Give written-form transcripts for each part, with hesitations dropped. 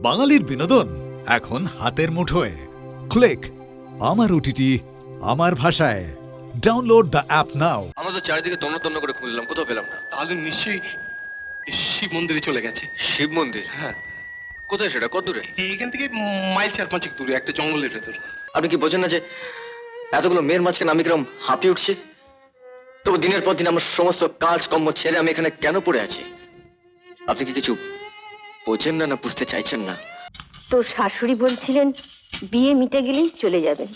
বাঙালির বিনোদন এখন হাতের মুঠোয়। ক্লিক আমার ওটিটি আমার ভাষায়। ডাউনলোড দ্য অ্যাপ নাও। আমরা তো চারিদিকে তন্ন তন্ন করে খুঁজলাম, কোথাও পেলাম না। তাহলে নিশ্চয়ই শিব মন্দিরে চলে গেছে। শিব মন্দির? হ্যাঁ, কোথায় সেটা, কত দূরে? এখান থেকে মাইল 4-5 দূরে একটা জঙ্গলের ভেতর। আপনি কি বোঝেন না যে এতগুলো মেয়ের মাঝখানে আমি কিরম হাঁপিয়ে উঠছি? তবু দিনের পর দিন আমার সমস্ত কাজ কর্ম ছেড়ে আমি এখানে কেন পড়ে আছি? আপনি কি কিছু বোঝেন না, না বুঝতে চাইছেন না? তোর শাশুড়ি বলছিলেন বিয়ে মিটে গেলেই চলে যাবেন।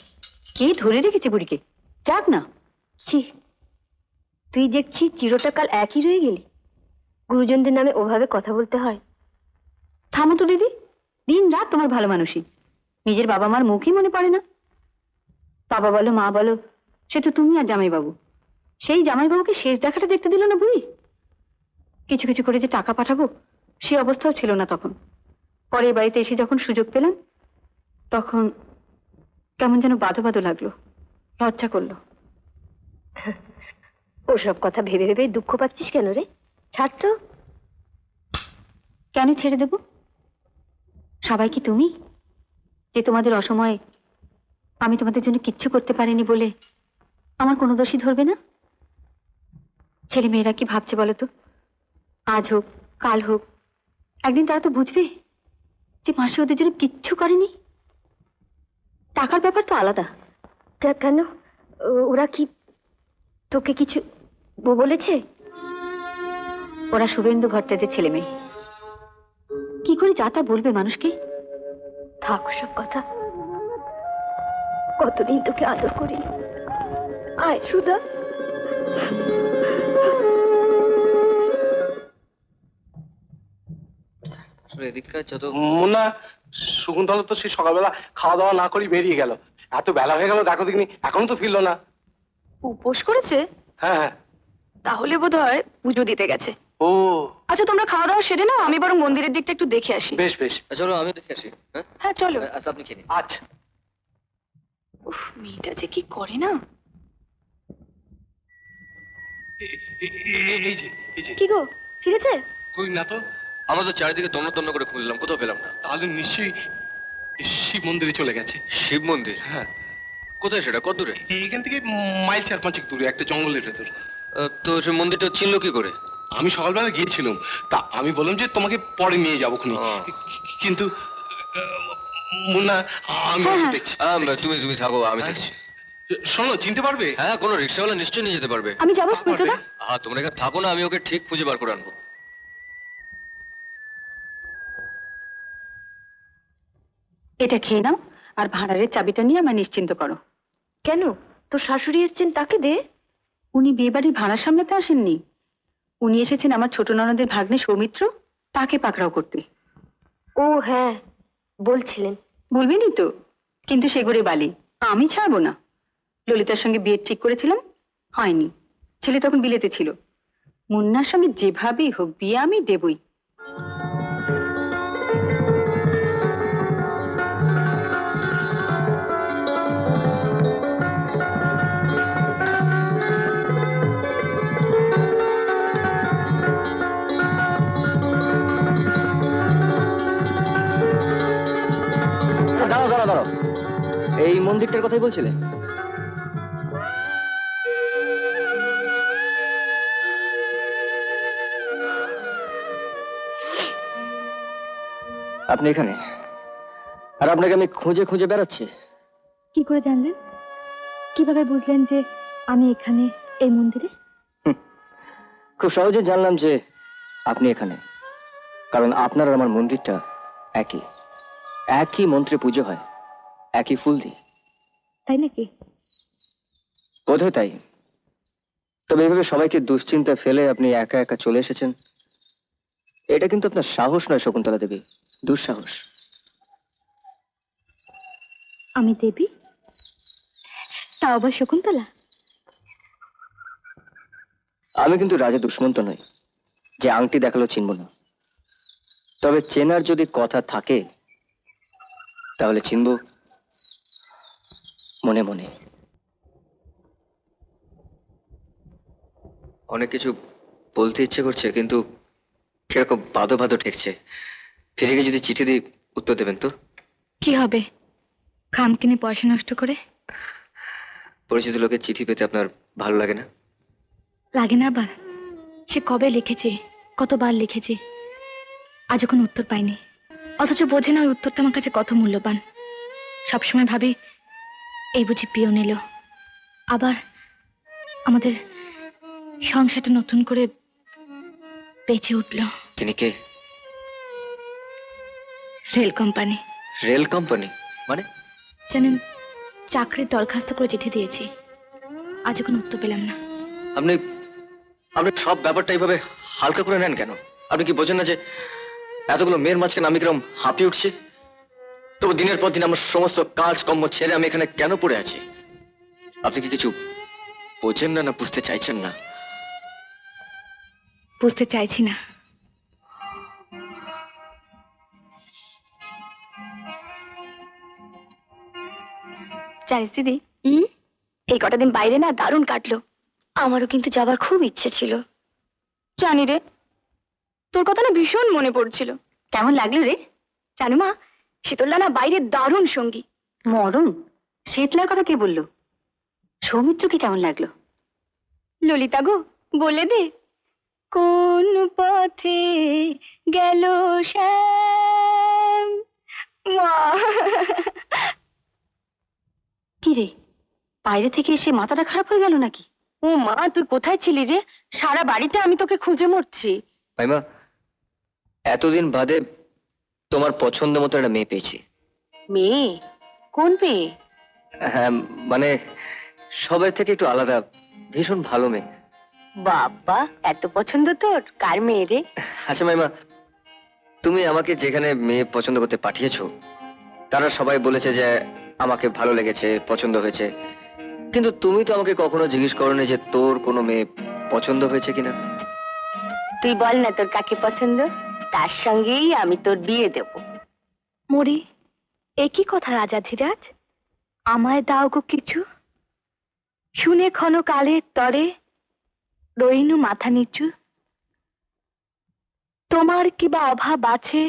কে ধরে রেখেছে বুড়িকে? যাক না। ছি, তুই দেখছি চিরটাকাল একই রয়ে গেলি। গুরুজনদের নামে ওভাবে কথা বলতে হয়? থামো তো দিদি, দিন রাত তোমার ভালো মানুষই। নিজের বাবা মার মুখই মনে পড়ে না। বাবা বলো মা বলো, সে তো তুমি আর জামাইবাবু। সেই জামাইবাবুকে শেষ দেখাটা দেখতে দিল না বুড়ি। কিছু কিছু করে যে টাকা পাঠাবো সে অবস্থাও ছিল না তখন। পরের বাড়িতে এসে যখন সুযোগ পেলাম তখন কেমন যেন বাধো বাধো লাগলো, লজ্জা করলো। ওসব কথা ভেবে ভেবে দুঃখ পাচ্ছিস কেন রে? ছাড় তো। কেন ছেড়ে দেব? সবাই কি তুমি, যে তোমাদের অসময়ে আমি তোমাদের জন্য কিচ্ছু করতে পারিনি বলে আমার কোনো দোষী ধরবে না? ছেলে মেয়েরা কি ভাবছে বলো তো? আজ হোক কাল হোক একদিন তারা তো বুঝবে যে মাসি ওদের জন্য কিচ্ছু করেনি। টাকার ব্যাপার তো আলাদা। কেন ওরা কি তোকে কিছু বলেছে? ওরা শুভেন্দু ভট্টাচার্যের ছেলে মেয়ে, কি করে যা তা বলবে মানুষকে? থাক সব কথা। কতদিন তোকে আদর করি। আয় সুধা। এদিককার যত মুন্না, শকুন্তলা তো সে সকালবেলা খাওয়া দাওয়া না করেই বেরিয়ে গেল। এত বেলা হয়ে গেল, দেখো দেখিনি এখনো তো ফিরলো না। উপোস করেছে? হ্যাঁ হ্যাঁ। তাহলে বোধহয় পুজো দিতে গেছে। ও আচ্ছা, তোমরা খাওয়া দাওয়া সেরে নাও, আমি বরং মন্দিরের দিকটা একটু দেখে আসি। বেশ বেশ। চলো আমি দেখে আসি। হ্যাঁ হ্যাঁ চলো। আচ্ছা, আপনি খেয়ে নিন। আচ্ছা। উফ, মেয়েটা যে কি করে না। এই যে এই যে। কি গো, ফিরেছে? কই না তো। আমরা তো চারিদিকে তন্ন তন্ন করে খুঁজলাম, কোথাও পেলাম না। তাহলে নিশ্চয়ই শিব মন্দিরে চলে গেছে। শিব মন্দির? হ্যাঁ, কোথায় সেটা, কত দূরে? এখান থেকে মাইল 4-5 দূরে একটা জঙ্গলের ভেতর। তো সে মন্দিরটা চিনলো কি করে? আমি সকালবেলা গিয়েছিলাম, তা আমি বললাম যে তোমাকে পরে নিয়ে যাবো খুনি। ও। কিন্তু মুন্না, আমি হ্যাঁ, বসে হ্যাঁ। দেখছি। তুমি থাকো, আমি হ্যাঁ। দেখছি। শোনো, চিনতে পারবে? হ্যাঁ, কোনো রিক্সাওয়ালা নিশ্চয়ই নিয়ে যেতে পারবে। আমি যাবো সুপ্রজোদা। হ্যাঁ, তোমরা এখানে থাকো না, আমি ওকে ঠিক খুঁজে বার করে আনবো। এটা খেয়ে নাও আর ভাঁড়ারের চাবিটা নিয়ে আমায় নিশ্চিন্ত করো। কেন? তোর শাশুড়ি এসেছেন, তাকে দে। উনি বিয়ে বাড়ির ভাড়া সামলাতে আসেননি, উনি এসেছেন আমার ছোট ননদের ভাগ্নে সৌমিত্র, তাকে পাকড়াও করতে। ও হ্যাঁ, বলছিলেন। বলবেনই তো, কিন্তু সেগুড়ে বালি আমি ছাড়বো না। ললিতার সঙ্গে বিয়ে ঠিক করেছিলাম, হয়নি। ছেলে তখন বিলেতে ছিল। মুন্নার সঙ্গে যেভাবেই হোক বিয়ে আমি দেবই। দাঁড়াও, এই মন্দিরটার কথাই বলছিলে? আপনি এখানে, আর আপনাকে আমি খুঁজে খুঁজে বেড়াচ্ছি। কি করে জানলেন? কিভাবে বুঝলেন যে আমি এখানে, এই মন্দিরে? খুব সহজে জানলাম যে আপনি এখানে, কারণ আপনার আর আমার মন্দিরটা একই। একই মন্ত্রে পুজো হয়, একই ফুল দিয়ে। তাই নাকি? বোধহয় তাই। তবে এভাবে সবাইকে দুশ্চিন্তা ফেলে আপনি একা একা চলে এসেছেন, এটা কিন্তু আপনার সাহস নয় শকুন্তলা দেবী, দুঃসাহস। আমি দেবী? তা আবার শকুন্তলা? আমি কিন্তু রাজা দুষ্মন্ত নই যে আংটি দেখালো চিনব না। তবে চেনার যদি কথা থাকে তাহলে চিনব মনে মনে। অনেক কিছু বলতে ইচ্ছে করছে, কিন্তু কিরকম বাদো বাদো ঠেকছে। ফিরে গিয়ে যদি চিঠি দিই উত্তর দেবেন তো? কি হবে খামকিনে পয়সা নষ্ট করে? পরিচিত লোকের চিঠি পেতে আপনার ভালো লাগে না? লাগে না আবার? সে কবে লিখেছে, কতবার লিখেছে, আজও কোনো উত্তর পাইনি। অথচ বোঝে না ওই উত্তরটা আমার কাছে কত মূল্যবান। সবসময় ভাবি এই বুঝি প্রিয় নিল, আবার আমাদের সংসারটা নতুন করে বেঁচে উঠল। তিনি কে? Rail company. রেল কোম্পানি মানে? জানেন, চাকরির দরখাস্ত করে চিঠি দিয়েছি, আজও কোনো উত্তর পেলাম না। আপনি আপনি সব ব্যাপারটা এইভাবে হালকা করে নেন কেন? আপনি কি বোঝেন না যে এতগুলো মেয়ের মাঝখানে আমি কিরম হাঁপিয়ে উঠছি? তবু দিনের পর দিন আমার সমস্ত কাজ কর্ম ছেড়ে আমি এখানে কেন পড়ে আছি? আপনি কি কিছু বোঝেন না, না বুঝতে চাইছেন না? বুঝতে চাইছি না। জানিস দিদি, এই কটা দিন বাইরে না দারুণ কাটলো। আমারও কিন্তু যাবার খুব ইচ্ছে ছিল। জানি রে, তোর কথা না ভীষণ মনে পড়ছিল। কেমন লাগলো রে? জানো মা, শীতলদা না বাইরে দারুণ সঙ্গী। মরণ? শীতলার কথা কে বললো? সৌমিত্রকে কেমন লাগলো? ললিতা গো, বলে দে। কোন পথে গেল শ্যাম? মা, কি রে, বাইরে থেকে এসে মাথাটা খারাপ হয়ে গেল নাকি? ও মা, তুই কোথায় ছিলি রে? সারা বাড়িটা আমি তোকে খুঁজে মরছি। ভাইমা, এতদিন বাদে তোমার পছন্দ মতো একটা মেয়ে পেয়েছি। মেয়ে? কোন মেয়ে? হ্যাঁ, মানে সবার থেকে একটু আলাদা, ভীষণ ভালো মেয়ে। বাবা, এত পছন্দ তোর? কার মেয়ে রে? আচ্ছা মাইমা, তুমি আমাকে যেখানে মেয়ে পছন্দ করতে পাঠিয়েছো, তারা সবাই বলেছে যে আমাকে ভালো লেগেছে, পছন্দ হয়েছে। কিন্তু তুমি তো আমাকে কখনো জিজ্ঞেস করোনি যে তোর কোনো মেয়ে পছন্দ হয়েছে কিনা। তুই বল না তোর কাকে পছন্দ, তার সঙ্গেই আমি তোর বিয়ে দেব। মরি, একই কথা রাজাধিরাজ, আমায় দাও গো কিছু। শুনে ক্ষণকালের তরে রইনু মাথা নিচু। তোমার কিবা অভাব আছে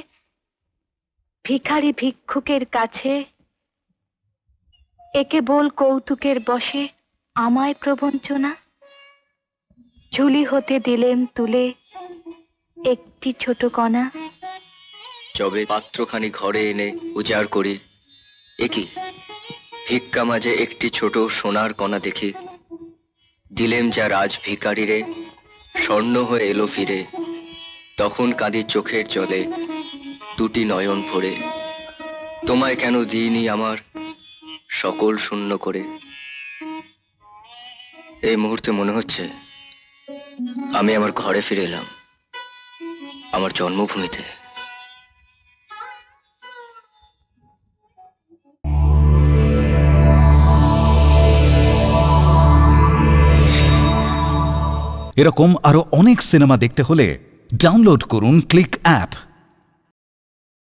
ভিখারি ভিক্ষুকের কাছে? একে বল কৌতুকের বসে আমায় প্রবঞ্চনা। ঝুলি হতে দিলেম তুলে একটি ছোট কণা। যবে পাত্রখানি ঘরে এনে উজাড় করি, একই ভিক্ষা মাঝে একটি ছোট সোনার কণা দেখি। দিলেম যা রাজ ভিখারিরে, স্বর্ণ হয়ে এলো ফিরে। তখন কাঁদি চোখের জলে দুটি নয়ন ভরে। তোমায় কেন দিইনি আমার সকল শূন্য করে। এই মুহূর্তে মনে হচ্ছে আমি আমার ঘরে ফিরে এলাম, আমার জন্মভূমিতে। এরকম আরো অনেক সিনেমা দেখতে হলে ডাউনলোড করুন ক্লিক অ্যাপ।